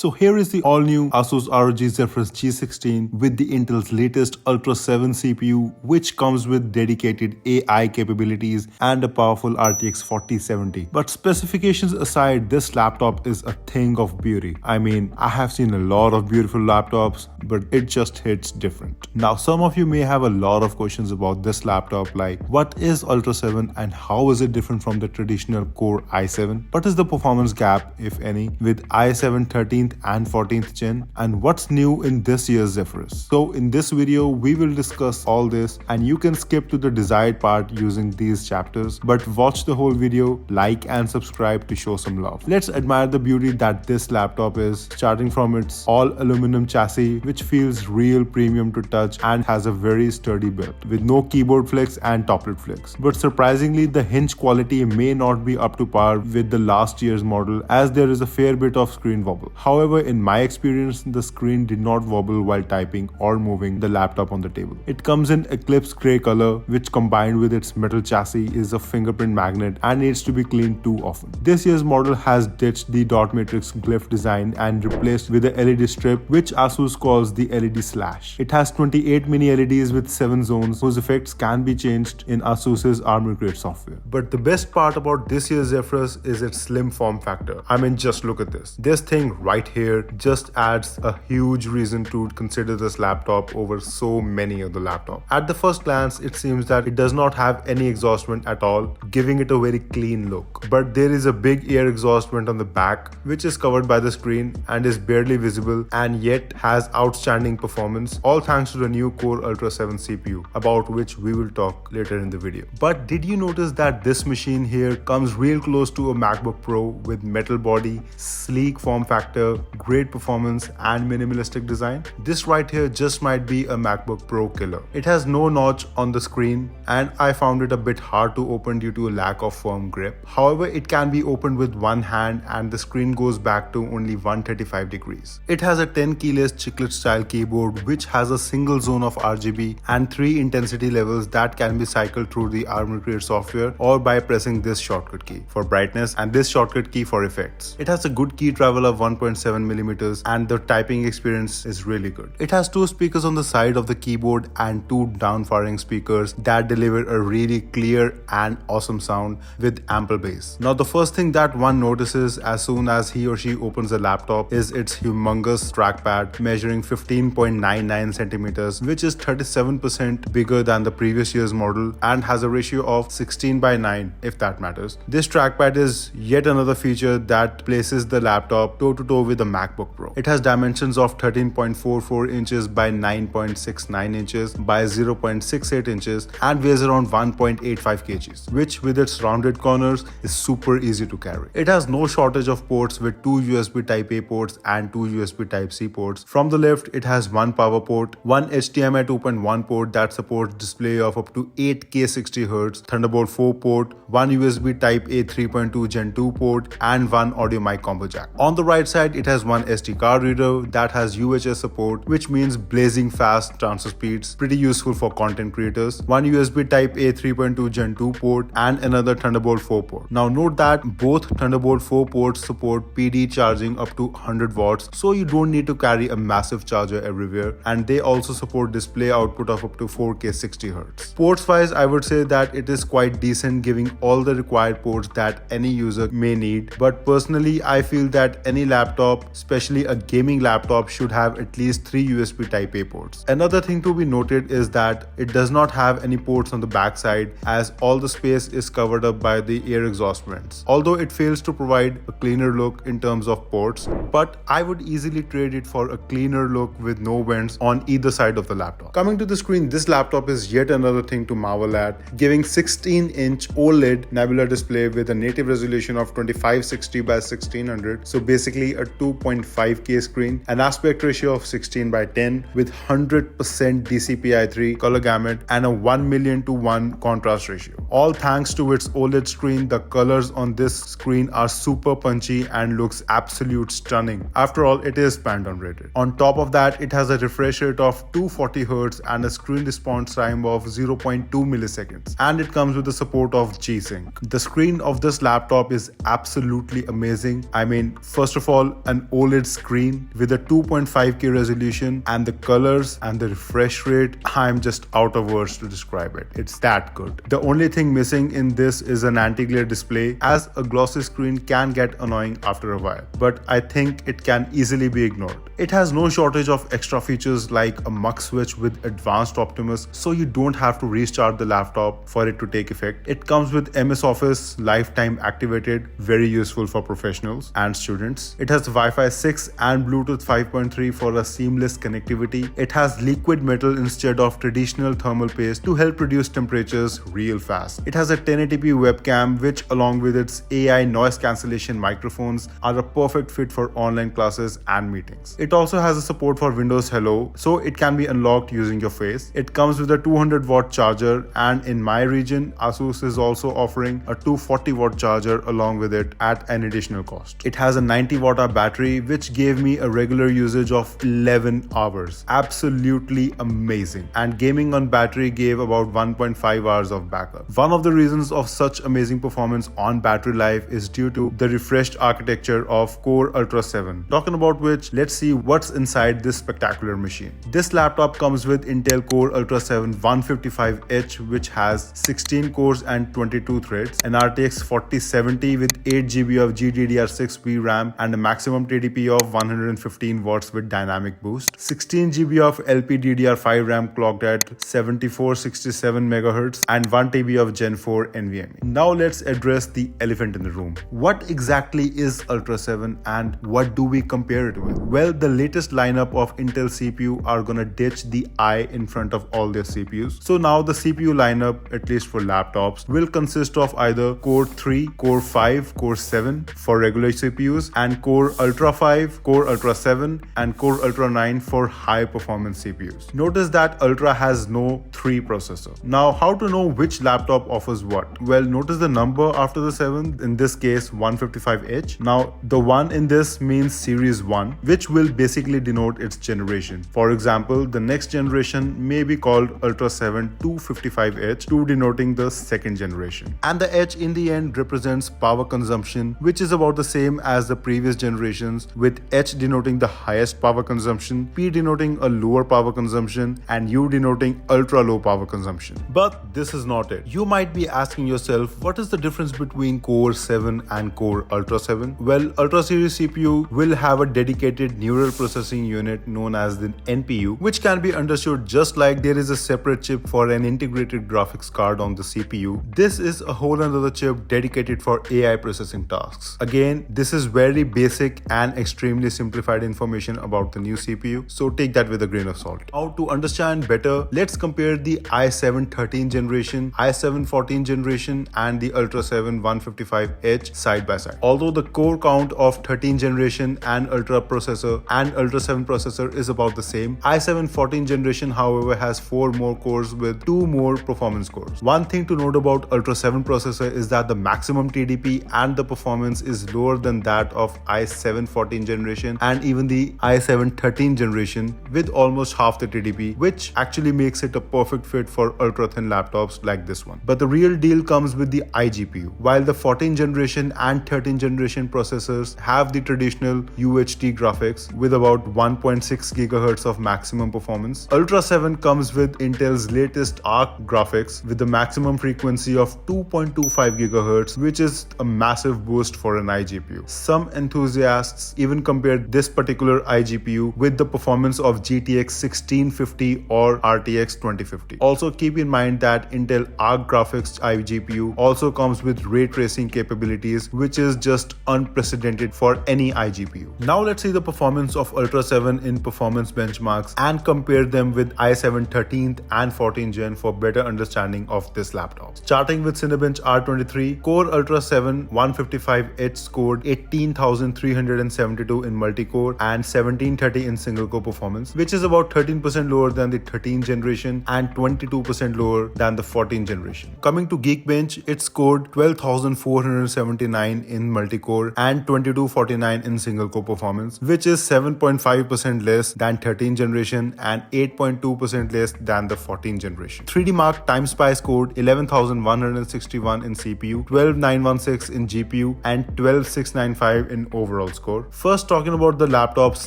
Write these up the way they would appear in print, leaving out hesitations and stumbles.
So here is the all-new ASUS ROG Zephyrus G16 with the Intel's latest Ultra 7 CPU, which comes with dedicated AI capabilities and a powerful RTX 4070. But specifications aside, this laptop is a thing of beauty. I mean, I have seen a lot of beautiful laptops, but it just hits different. Now, some of you may have a lot of questions about this laptop, like what is Ultra 7 and how is it different from the traditional Core i7? What is the performance gap, if any, with i7 13th and 14th gen, and what's new in this year's Zephyrus? So in this video, we will discuss all this, and you can skip to the desired part using these chapters, but watch the whole video, like and subscribe to show some love. Let's admire the beauty that this laptop is, starting from its all aluminum chassis, which feels real premium to touch and has a very sturdy build with no keyboard flicks and toplet flicks. But surprisingly, the hinge quality may not be up to par with the last year's model, as there is a fair bit of screen wobble. However, in my experience, the screen did not wobble while typing or moving the laptop on the table. It comes in Eclipse grey color, which combined with its metal chassis is a fingerprint magnet and needs to be cleaned too often. This year's model has ditched the dot matrix glyph design and replaced with a LED strip, which ASUS calls the LED slash. It has 28 mini LEDs with 7 zones whose effects can be changed in ASUS's Armor Crate software. But the best part about this year's Zephyrus is its slim form factor. I mean, just look at this. This thing right here just adds a huge reason to consider this laptop over so many other laptops. At the first glance, it seems that it does not have any exhaust vent at all, giving it a very clean look. But there is a big air exhaust vent on the back, which is covered by the screen and is barely visible, and yet has outstanding performance, all thanks to the new Core Ultra 7 CPU, about which we will talk later in the video. But did you notice that this machine here comes real close to a MacBook Pro with metal body, sleek form factor, great performance and minimalistic design? This right here just might be a MacBook Pro killer. It has no notch on the screen, and I found it a bit hard to open due to a lack of firm grip. However, it can be opened with one hand and the screen goes back to only 135 degrees. It has a 10 keyless chiclet style keyboard, which has a single zone of RGB and 3 intensity levels that can be cycled through the Armor Crate software or by pressing this shortcut key for brightness and this shortcut key for effects. It has a good key travel of 1.7mm and the typing experience is really good. It has 2 speakers on the side of the keyboard and 2 down-firing speakers that deliver a really clear and awesome sound with ample bass. Now, the first thing that one notices as soon as he or she opens the laptop is its humongous trackpad measuring 15.99 centimeters, which is 37% bigger than the previous year's model and has a ratio of 16:9 if that matters. This trackpad is yet another feature that places the laptop toe-to-toe with the MacBook Pro. It has dimensions of 13.44 inches by 9.69 inches by 0.68 inches and weighs around 1.85 kgs, which with its rounded corners is super easy to carry. It has no shortage of ports with 2 USB Type-A ports and 2 USB Type-C ports. From the left, it has one power port, one HDMI 2.1 port that supports display of up to 8K 60Hz, Thunderbolt 4 port, one USB Type-A 3.2 Gen 2 port, and one audio mic combo jack. On the right side, it has one SD card reader that has UHS support, which means blazing fast transfer speeds, pretty useful for content creators, one USB Type-A 3.2 Gen 2 port, and another Thunderbolt 4 port. Now note that both Thunderbolt 4 ports support PD charging up to 100 watts, so you don't need to carry a massive charger everywhere, and they also support display output of up to 4K 60Hz. Ports wise, I would say that it is quite decent, giving all the required ports that any user may need, but personally I feel that any laptop, especially a gaming laptop, should have at least 3 USB Type-A ports. Another thing to be noted is that it does not have any ports on the back side, as all the space is covered up by the air exhaust vents, although it fails to provide a cleaner look in terms of ports, but I would easily trade it for a cleaner look with no vents on either side of the laptop. Coming to the screen, this laptop is yet another thing to marvel at, giving 16-inch OLED Nebula display with a native resolution of 2560 by 1600, so basically a 2.5K screen, an aspect ratio of 16:10 with 100% DCI-3 color gamut and a 1,000,000:1 contrast ratio. All thanks to its OLED screen, the colors on this screen are super punchy and looks absolute stunning. After all, it is Pandon rated. On top of that, it has a refresh rate of 240Hz and a screen response time of 0.2 milliseconds, and it comes with the support of G-Sync. The screen of this laptop is absolutely amazing. I mean, first of all, an OLED screen with a 2.5K resolution, and the colors and the refresh rate, I'm just out of words to describe it. It's that good. The only thing missing in this is an anti-glare display, as a glossy screen can get annoying after a while, but I think it can easily be ignored. It has no shortage of extra features like a mux switch with advanced Optimus, so you don't have to restart the laptop for it to take effect. It comes with MS Office lifetime activated, very useful for professionals and students. It has Wi-Fi 6 and Bluetooth 5.3 for a seamless connectivity. It has liquid metal instead of traditional thermal paste to help reduce temperatures real fast. It has a 1080p webcam, which along with its AI noise cancellation microphones are a perfect fit for online classes and meetings. It also has a support for Windows Hello, so it can be unlocked using your face. It comes with a 200-watt charger, and in my region, ASUS is also offering a 240-watt charger along with it at an additional cost. It has a 90-watt battery, which gave me a regular usage of 11 hours. Absolutely amazing. And gaming on battery gave about 1.5 hours of backup. One of the reasons of such amazing performance on battery life is due to the refreshed architecture of Core Ultra 7. Talking about which, let's see what's inside this spectacular machine. This laptop comes with Intel Core Ultra 7 155H, which has 16 cores and 22 threads, an RTX 4070 with 8GB of GDDR6 VRAM and a maximum TDP of 115 watts with dynamic boost, 16GB of LPDDR5 RAM clocked at 7467 MHz, and 1TB of Gen 4 NVMe. Now let's address the elephant in the room. What exactly is Ultra 7 and what do we compare it with? Well, the latest lineup of Intel CPU are gonna ditch the I in front of all their CPUs. So now the CPU lineup, at least for laptops, will consist of either Core 3, Core 5, Core 7 for regular CPUs, and Core Ultra 5, Core Ultra 7, and Core Ultra 9 for high performance CPUs. Notice that Ultra has no 3 processor. Now, how to know which laptop offers what? Well, notice the number after the 7, in this case 155H. Now, the 1 in this means Series 1, which will basically denote its generation. For example, the next generation may be called Ultra 7 255H, 2 denoting the second generation. And the H in the end represents power consumption, which is about the same as the previous generations, with H denoting the highest power consumption, P denoting a lower power consumption, and U denoting ultra low power consumption. But this is not it. You might be asking yourself, what is the difference between Core 7 and Core Ultra 7? Well, Ultra series CPU will have a dedicated neural processing unit known as the NPU, which can be understood just like there is a separate chip for an integrated graphics card on the CPU. This is a whole another chip dedicated for AI processing tasks. Again, this is very basic and extremely simplified information about the new CPU, so take that with a grain of salt. Now, to understand better, let's compare the i7 13th generation, i7 14th generation, and the Ultra 7 155H side by side. Although the core count of 13th generation and Ultra processor and Ultra 7 processor is about the same, i7 14th generation however has 4 more cores with 2 more performance cores. One thing to note about Ultra 7 processor is that the maximum TDP and the performance is lower than that of i7 14th generation and even the i7 13th generation with almost half the TDP, which actually makes it a perfect fit for ultra thin laptops like this one. But the real deal comes with the iGPU. While the 14th generation and 13th generation processors have the traditional UHD graphics with about 1.6 GHz of maximum performance, Ultra 7 comes with Intel's latest Arc graphics with the maximum frequency of 2.25 GHz, which is a massive boost for an iGPU. Some enthusiasts even compared this particular iGPU with the performance of GTX 1650 or RTX 2050. Also keep in mind that Intel Arc graphics iGPU also comes with ray tracing capabilities, which is just unprecedented for any iGPU. Now let's see the performance of Ultra 7 in performance benchmarks and compare them with i7 13th and 14th gen for better understanding of this laptop. Starting with Cinebench R23, Core Ultra 7 155H scored 18,372 in multi-core and 1730 in single-core performance, which is about 13% lower than the 13th generation and 22% lower than the 14th generation. Coming to Geekbench, it scored 12,479 in multi-core and 2249 in single-core performance, which is 7.5% less than 13th generation and 8.2% less than the 14th generation. 3D Mark TimeSpy scored 11,161 in CPU, 12,916 in GPU, and 12,695 in overall score. score. First, talking about the laptop's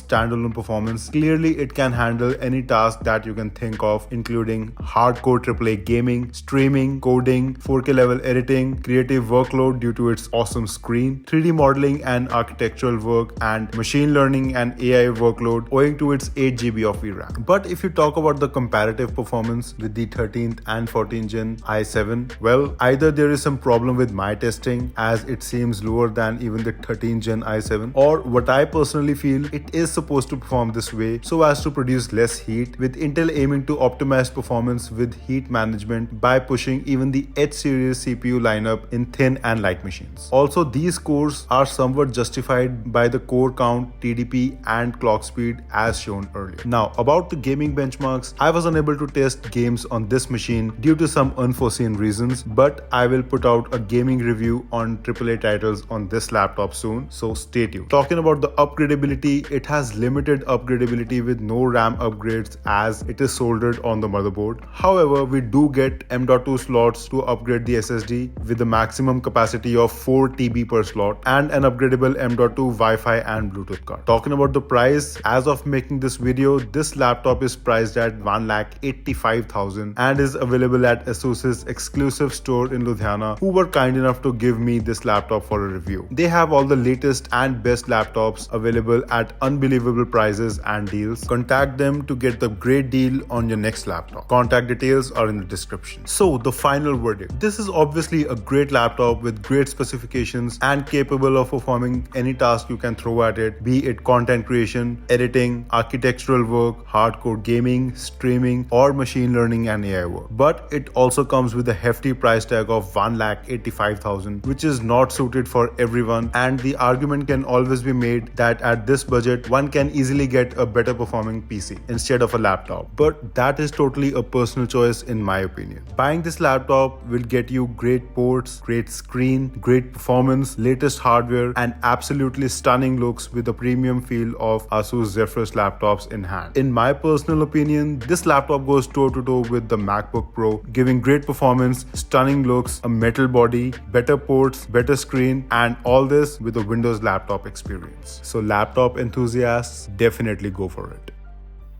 standalone performance, clearly it can handle any task that you can think of, including hardcore AAA gaming, streaming, coding, 4K level editing, creative workload due to its awesome screen, 3D modeling and architectural work, and machine learning and AI workload owing to its 8 GB of VRAM. But if you talk about the comparative performance with the 13th and 14th Gen i7, well, either there is some problem with my testing as it seems lower than even the 13th Gen i7, or what I personally feel, it is supposed to perform this way so as to produce less heat, with Intel aiming to optimize performance with heat management by pushing even the H series CPU lineup in thin and light machines. Also, these cores are somewhat justified by the core count, TDP and clock speed as shown earlier. Now, about the gaming benchmarks, I was unable to test games on this machine due to some unforeseen reasons, but I will put out a gaming review on AAA titles on this laptop soon, so stay tuned. Talking about the upgradability, it has limited upgradability with no RAM upgrades as it is soldered on the motherboard. However, we do get M.2 slots to upgrade the SSD with a maximum capacity of 4 TB per slot and an upgradable M.2 Wi-Fi and Bluetooth card. Talking about the price, as of making this video, this laptop is priced at 1,85,000 and is available at ASUS's exclusive store in Ludhiana, who were kind enough to give me this laptop for a review. They have all the latest and best laptops available at unbelievable prices and deals. Contact them to get the great deal on your next laptop. Contact details are in the description. So, the final verdict. This is obviously a great laptop with great specifications and capable of performing any task you can throw at it, be it content creation, editing, architectural work, hardcore gaming, streaming, or machine learning and AI work. But it also comes with a hefty price tag of 1,85,000, which is not suited for everyone, and the argument can always be made that at this budget one can easily get a better performing PC instead of a laptop. But that is totally a personal choice in my opinion. Buying this laptop will get you great ports, great screen, great performance, latest hardware, and absolutely stunning looks with the premium feel of ASUS Zephyrus laptops in hand. In my personal opinion, this laptop goes toe to toe with the MacBook Pro, giving great performance, stunning looks, a metal body, better ports, better screen, and all this with a Windows laptop experience. So laptop enthusiasts, definitely go for it.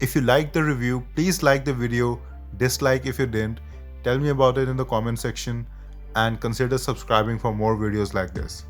If you liked the review, please like the video, dislike if you didn't, tell me about it in the comment section, and consider subscribing for more videos like this.